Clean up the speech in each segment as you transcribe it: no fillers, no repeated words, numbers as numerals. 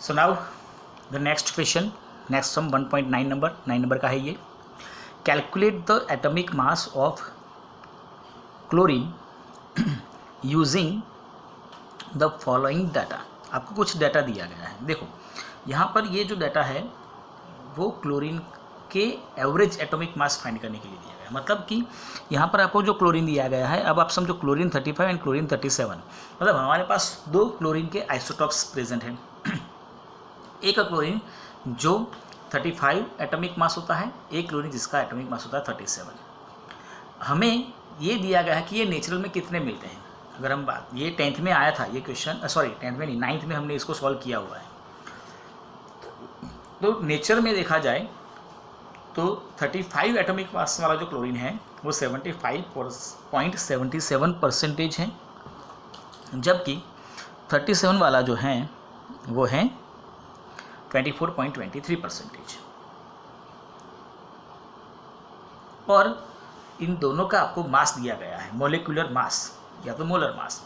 So now the next question, next sum 1.9 number का है ये। Calculate the atomic mass of chlorine using the following data. आपको कुछ data दिया गया है। देखो यहाँ पर ये जो डाटा है वो क्लोरीन के एवरेज एटॉमिक मास फाइंड करने के लिए दिया गया है। मतलब कि यहाँ पर आपको जो क्लोरीन दिया गया है, अब आप समझो क्लोरीन 35 एंड क्लोरीन 37, मतलब हमारे पास दो क्लोरीन के आइसोटॉप्स प्रेजेंट हैं। एक क्लोरीन जो 35 एटॉमिक मास होता है, एक क्लोरीन जिसका एटॉमिक मास होता है 37। हमें ये दिया गया है कि ये नेचुरल में कितने मिलते हैं। अगर हम बात, ये 10th में आया था ये क्वेश्चन, सॉरी 10th में नहीं, 9th में हमने इसको सॉल्व किया हुआ है। तो नेचर में देखा जाए तो 35 एटॉमिक मास वाला जो क्लोरीन है वो 75.77% है, जबकि 37 वाला जो है वो है 24.23%। और इन दोनों का आपको मास दिया गया है, मोलिकुलर मास या तो मोलर मास,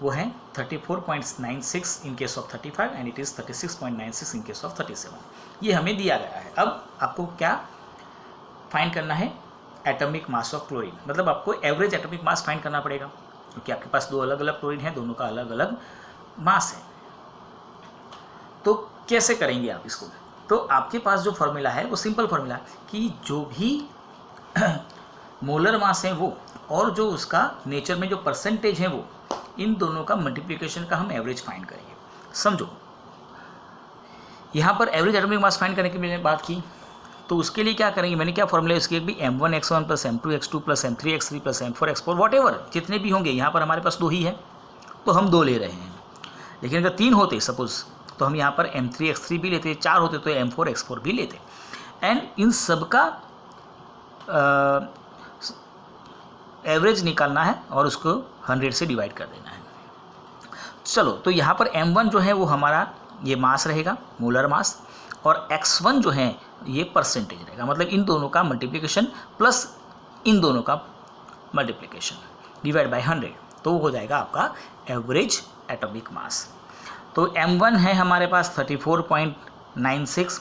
वो है 34.96 in case of 35 and it is 36.96 in case of 37। ये हमें दिया गया है। अब आपको क्या फाइंड करना है? एटॉमिक मास ऑफ क्लोरीन, मतलब आपको एवरेज एटॉमिक मास फाइंड करना पड़ेगा, क्योंकि आपके पास दो अलग अलग क्लोरीन है, दोनों का अलग अलग मास है। तो कैसे करेंगे आप इसको? तो आपके पास जो फॉर्मूला है वो सिंपल फॉर्मूला है कि जो भी मोलर मास है वो और जो उसका नेचर में जो परसेंटेज है वो, इन दोनों का मल्टीप्लिकेशन का हम एवरेज फाइंड करेंगे। समझो यहाँ पर एवरेज एटॉमिक मास फाइंड करने की मैंने बात की, तो उसके लिए क्या करेंगे, मैंने क्या फॉर्मूला है उसके भी m1x1 plus m2x2 plus m3x3 plus m4x4 whatever जितने भी होंगे। यहाँ पर हमारे पास दो ही है तो हम दो ले रहे हैं, लेकिन अगर तीन होते सपोज तो हम यहाँ पर m3x3 भी लेते, चार होते तो m4x4 भी लेते। एंड इन सब का एवरेज निकालना है और उसको 100 से डिवाइड कर देना है। चलो तो यहाँ पर m1 जो है वो हमारा ये मास रहेगा, मोलर मास, और x1 जो है ये परसेंटेज रहेगा, मतलब इन दोनों का मल्टीप्लिकेशन प्लस इन दोनों का मल्टीप्लिकेशन डिवाइड बाय 100, तो वो हो जाएगा आपका एवरेज एटॉमिक मास। तो m1 है हमारे पास 34.96,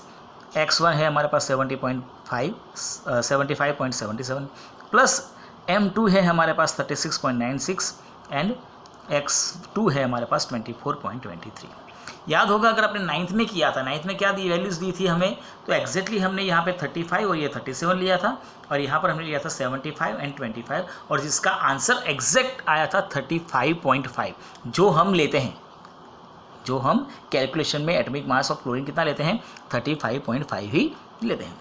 x1 है हमारे पास 75.77 प्लस m2 है हमारे पास 36.96 एंड x2 है हमारे पास 24.23। याद होगा अगर आपने 9th में किया था, 9th में क्या दी वैल्यूज़ दी थी हमें, तो एग्जैक्टली हमने यहाँ पे 35 और ये 37 लिया था, और यहाँ पर हमने लिया था 75 एंड 25, और जिसका आंसर एग्जैक्ट आया था 35.5, जो हम लेते हैं, जो हम कैलकुलेशन में एटॉमिक मास ऑफ क्लोरीन कितना लेते हैं, 35.5 ही लेते हैं।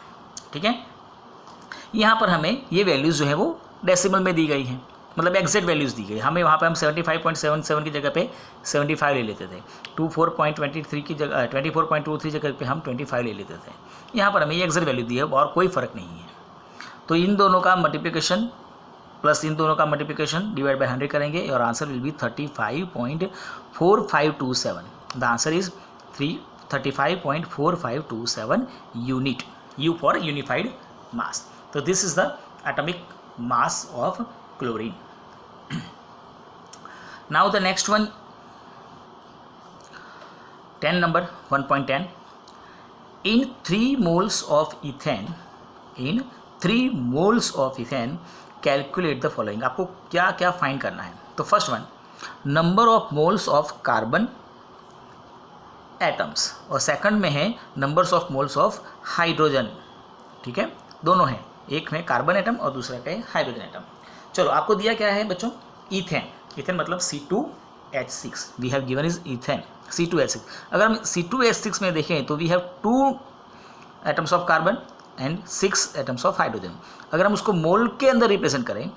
ठीक है, यहाँ पर हमें ये वैल्यूज़ जो है वो डेसिमल में दी गई हैं, मतलब एग्जैक्ट वैल्यूज़ दी गई। हमें वहाँ पे हम 75.77 की जगह पे 75 ले लेते थे, 24.23 की जगह 24.23 जगह पे हम 25 ले लेते थे। यहाँ पर हमें ये एग्जैक्ट वैल्यू दी है और कोई फ़र्क नहीं है। तो इन दोनों का मल्टीप्लिकेशन प्लस इन दोनों का मल्टीप्लिकेशन डिवाइड बाई 100 करेंगे और answer will be 35.4527। The answer is 35.4527 unit, U for unified mass. तो this is the atomic mass of chlorine. Now the next one, 10 number 1.10. In 3 moles of ethane, calculate the following. आपको क्या क्या find करना है? तो first one, number of moles of carbon atoms, और second में है numbers of moles of hydrogen. ठीक है, दोनों हैं, एक में कार्बन एटम और दूसरा का है हाइड्रोजन एटम। चलो आपको दिया क्या है बच्चों? ईथेन। ईथेन मतलब C2H6, we have given is ethane C2H6। अगर हम C2H6 में देखें तो we have 2 atoms of carbon and 6 atoms of hydrogen. अगर हम उसको मोल के अंदर रिप्रेजेंट करें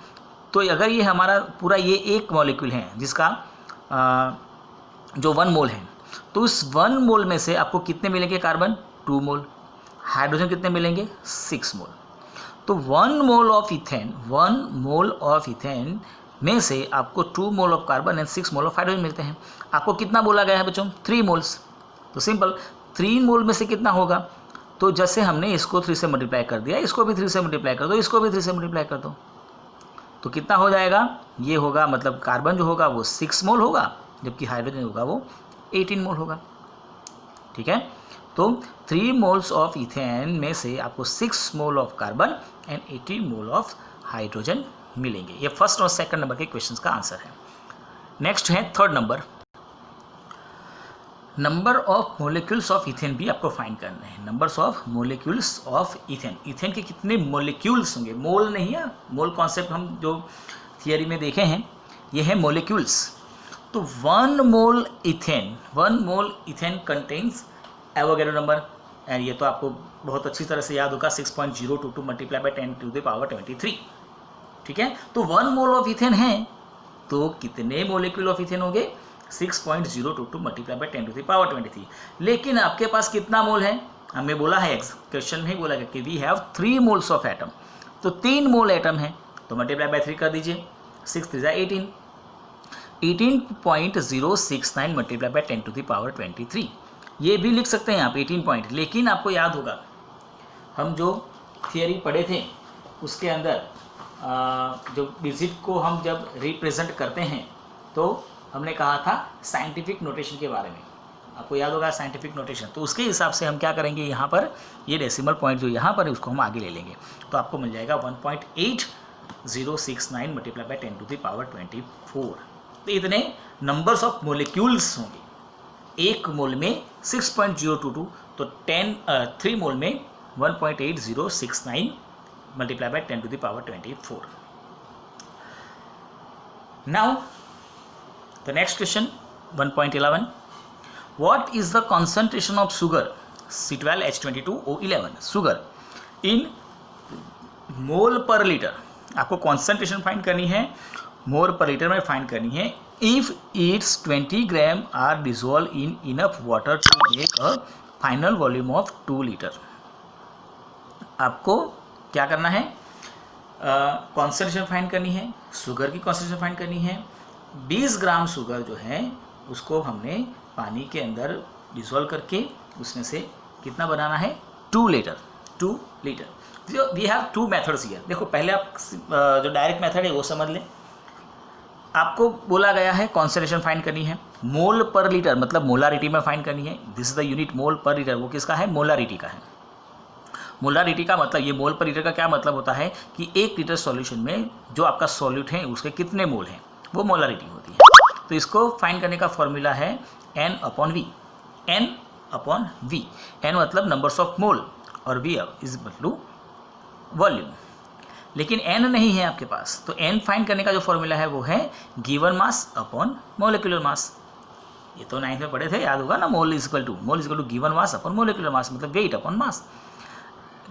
तो अगर ये हमारा पूरा ये एक मॉलिक्यूल है जिसका जो 1 मोल है, तो उस 1 मोल में से आपको कितने मिलेंगे कार्बन? 2 मोल। हाइड्रोजन कितने मिलेंगे? 6 मोल। तो 1 मोल ऑफ इथेन में से आपको 2 mole of carbon and 6 mole of hydrogen मिलते हैं। आपको कितना बोला गया है बच्चों? 3 मोल्स। तो सिंपल 3 मोल में से कितना होगा? तो जैसे हमने इसको 3 से मल्टीप्लाई कर दिया, इसको भी 3 से मल्टीप्लाई कर दो, इसको भी 3 से मल्टीप्लाई कर दो, तो कितना हो जाएगा? ये होगा, मतलब कार्बन जो होगा वो 6 मोल होगा, जबकि हाइड्रोजन होगा वो 18 मोल होगा। ठीक है। तो 3 मोल्स ऑफ इथेन में से आपको 6 mole of carbon and 18 mole of hydrogen मिलेंगे। ये फर्स्ट और सेकंड नंबर के क्वेश्चंस का आंसर है। नेक्स्ट है third number, number of molecules of ethane भी आपको फाइंड करना है। Numbers of molecules of ethane, ethane के कितने मोलिक्यूल्स होंगे, मोल नहीं है, मोल कॉन्सेप्ट हम जो थियरी में देखे हैं ये है मोलिक्यूल्स। तो 1 mole ethane contains Avogadro number, and ये तो आपको बहुत अच्छी तरह से याद होगा 6.022 multiply by 10 to the power 23, ठीक है। तो 1 मोल ऑफ इथेन है तो कितने मोलिक्यूल ऑफ इथेन होंगे, 6.022 multiply by 10 to the power 23। लेकिन आपके पास कितना मोल है, हमें बोला है क्वेश्चन में ही बोला गया कि we have 3 moles of atom, तो 3 मोल एटम है तो मल्टीप्लाई बाय 3 कर दीजिए, 6 3 18, 18.069 multiply by 10 to the power 23। ये भी लिख सकते हैं आप 18 पॉइंट। लेकिन आपको याद होगा हम जो थियरी पढ़े थे उसके अंदर जो डिजिट को हम जब रिप्रेजेंट करते हैं तो हमने कहा था साइंटिफिक नोटेशन के बारे में, आपको याद होगा साइंटिफिक नोटेशन। तो उसके हिसाब से हम क्या करेंगे, यहाँ पर ये डेसिमल पॉइंट जो यहाँ पर है उसको हम आगे ले लेंगे, तो आपको मिल जाएगा 1.8069 multiply by 10 to the power 24। तो इतने नंबर्स ऑफ मोलिक्यूल्स होंगे। एक मोल में 6.022, तो 3 मोल में 1.8069 multiply by 10 to the power 24। Now the next question 1.11, what is the concentration of sugar C12H22O11 sugar in मोल पर लीटर। आपको कॉन्सेंट्रेशन फाइंड करनी है, मोल पर लीटर में फाइंड करनी है। If it's 20 gram are dissolve in enough water to make a final volume of 2 litre. आपको क्या करना है, कॉन्सेंट्रेशन फाइंड करनी है, शुगर की कॉन्सेंट्रेशन फाइंड करनी है। 20 ग्राम शुगर जो है उसको हमने पानी के अंदर डिसॉल्व करके उसमें से कितना बनाना है, 2 litre. We have 2 methods here. देखो पहले आप जो डायरेक्ट मेथड है वो समझ लें। आपको बोला गया है कॉन्सेंट्रेशन फाइंड करनी है, मोल पर लीटर मतलब मोलारिटी में फाइंड करनी है। This is the unit mole पर लीटर, वो किसका है, मोलारिटी का है। मोलारिटी का मतलब, ये मोल पर लीटर का क्या मतलब होता है कि 1 लीटर सॉल्यूशन में जो आपका सॉल्यूट है उसके कितने मोल हैं, वो मोलारिटी होती है। तो इसको फाइंड करने का फॉर्मूला है N/V। N मतलब नंबर्स ऑफ मोल और V is equal to volume. लेकिन N नहीं है आपके पास, तो N फाइंड करने का जो फॉर्मूला है वो है given mass upon molecular mass. ये तो 9th में पढ़े थे, याद होगा ना, mole is equal to given mass upon molecular mass, मतलब वेट अपॉन मास।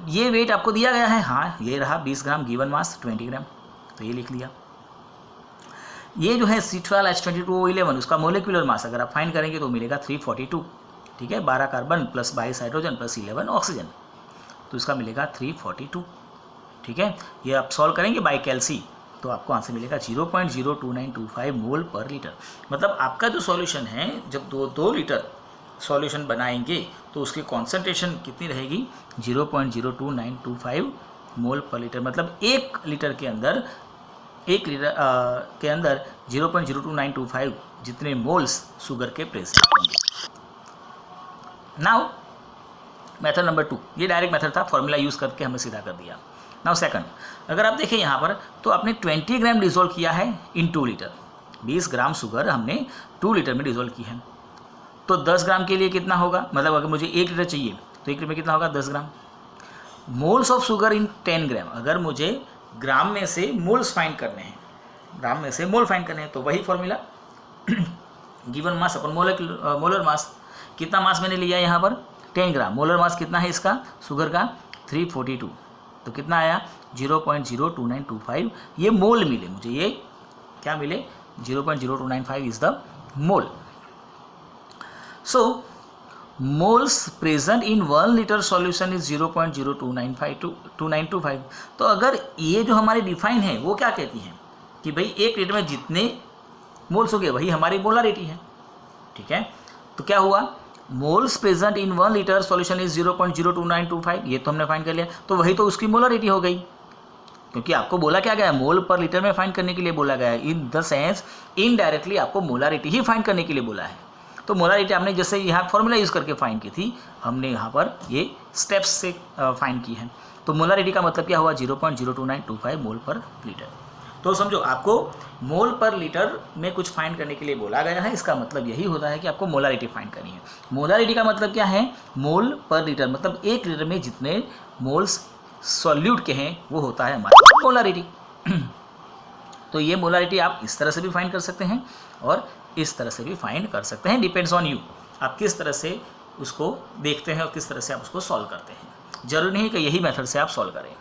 ये वेट आपको दिया गया है, हाँ ये रहा 20 ग्राम, गिवन मास 20 ग्राम, तो ये लिख लिया। ये जो है C12H22O11 उसका मोलिकुलर मास अगर आप फाइंड करेंगे तो मिलेगा 342, ठीक है। 12 carbon plus 22 hydrogen plus 11 oxygen, तो इसका मिलेगा 342, ठीक है। ये आप सॉल्व करेंगे बाय कैल्सी तो आपको आंसर मिलेगा 0.02925 मोल पर लीटर। मतलब आपका जो सॉल्यूशन है, जब 2 लीटर सॉल्यूशन बनाएंगे तो उसकी कॉन्सेंट्रेशन कितनी रहेगी, 0.02925 मोल पर लीटर। मतलब 1 लीटर के अंदर 0.02925 जितने मोल्स शुगर के प्रेजेंट होंगे। नाउ मेथड नंबर 2, ये डायरेक्ट मेथड था, फॉर्मूला यूज़ करके हमने सीधा कर दिया। नाउ सेकंड, अगर आप देखें यहाँ पर तो आपने 20 ग्राम डिजोल्व किया है इन 2 लीटर। 20 ग्राम शुगर हमने 2 लीटर में डिजोल्व की है, तो 10 ग्राम के लिए कितना होगा, मतलब अगर मुझे 1 लीटर चाहिए तो 1 लीटर में कितना होगा, 10 ग्राम। मोल्स ऑफ शुगर इन 10 ग्राम, अगर मुझे ग्राम में से मोल्स फाइंड करने हैं, ग्राम में से मोल फाइंड करने हैं, तो वही फॉर्मूला गिवन मास अपन मोलर मास। कितना मास मैंने लिया यहाँ पर, 10 ग्राम। मोलर मास कितना है इसका, शुगर का 342, तो कितना आया 0.02925। ये मोल मिले मुझे, ये क्या मिले, 0.0295 is the mole. So moles present in 1 litre solution is 0.02925। तो अगर ये जो हमारी डिफाइन है वो क्या कहती हैं कि भाई 1 लीटर में जितने मोल्स हो गए वही हमारी मोलारिटी है, ठीक है। तो क्या हुआ, moles present in 1 litre solution is 0.02925, ये तो हमने फाइंड कर लिया, तो वही तो उसकी मोलारिटी हो गई, क्योंकि आपको बोला क्या गया है, मोल पर लीटर में फाइंड करने के लिए बोला गया है। इन द सेंस इनडायरेक्टली आपको मोलारिटी ही फाइंड करने के लिए बोला है। तो मोलारिटी हमने जैसे यहाँ फॉर्मूला यूज़ करके फाइंड की थी, हमने यहाँ पर ये स्टेप्स से फाइंड की है। तो मोलारिटी का मतलब क्या हुआ, 0.02925 मोल पर लीटर। तो समझो आपको मोल पर लीटर में कुछ फाइंड करने के लिए बोला गया है, इसका मतलब यही होता है कि आपको मोलारिटी फाइंड करनी है। मोलारिटी का मतलब क्या है, मोल पर लीटर, मतलब 1 लीटर में जितने मोल्स सॉल्यूट के हैं वो होता है हमारा मोलारिटी। तो ये मोलारिटी आप इस तरह से भी फाइंड कर सकते हैं और इस तरह से भी फाइंड कर सकते हैं, डिपेंड्स ऑन यू, आप किस तरह से उसको देखते हैं और किस तरह से आप उसको सॉल्व करते हैं। जरूरी नहीं कि यही मेथड से आप सॉल्व करें।